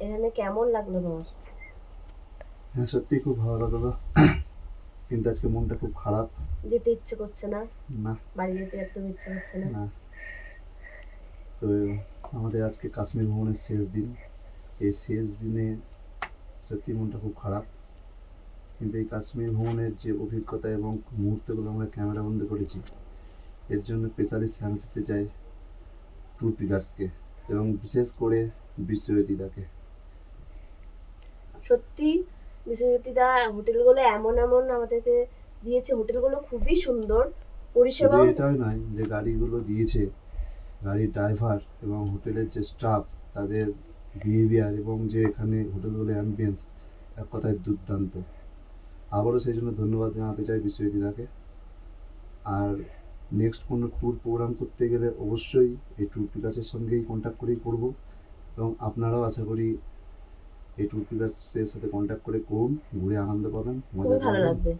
এখানে কেমন লাগলো তোমার? হ্যাঁ, সত্যি খুব ভালো লাগলো। কিন্তু আজকে মনটা খুব খারাপ। যেতে ইচ্ছে করছে না? না। বাড়ি যেতে একদম ইচ্ছে করছে না? না। তো আমাদের আজকে কাশ্মীর ভ্রমণের শেষ দিন। এই শেষ দিনে সত্যি মনটা খুব খারাপ। কিন্তু এই কাশ্মীর ভ্রমণের যে অভিজ্ঞতা এবং মুহূর্তগুলো আমরা ক্যামেরা বন্দি করেছি, এর জন্য স্পেশালি থ্যাঙ্কস দিতে চাই ট্যুর লিডার্সকে এবং বিশেষ করে বিশ্বজিৎদাকে। সত্যি বিশ্বজ্যোতিদা হোটেলগুলো এমন এমন আমাদেরকে দিয়েছে, হোটেলগুলো খুবই সুন্দর, শুধু পরিষেবাও এটাই নয় যে গাড়িগুলো দিয়েছে, গাড়ির ড্রাইভার এবং হোটেলের যে স্টাফ, তাদের বিহেভিয়ার এবং যে এখানে হোটেলগুলোর অ্যাম্বিয়েন্স এক কথায় দুর্দান্ত। আবারও সেই জন্য ধন্যবাদ জানাতে চাই বিশ্বজিৎদাকে। আর নেক্সট কোনো ট্যুর প্রোগ্রাম করতে গেলে অবশ্যই এই ট্যুর প্লাসের সঙ্গেই কন্ট্যাক্ট করেই করব, এবং আপনারাও আশা করি এই ট্যুর প্লাসের সাথে কন্ট্যাক্ট করে করুন, ঘুরে আনন্দ পাবেন, মজা খুবই ভালো করবেন। লাগবে।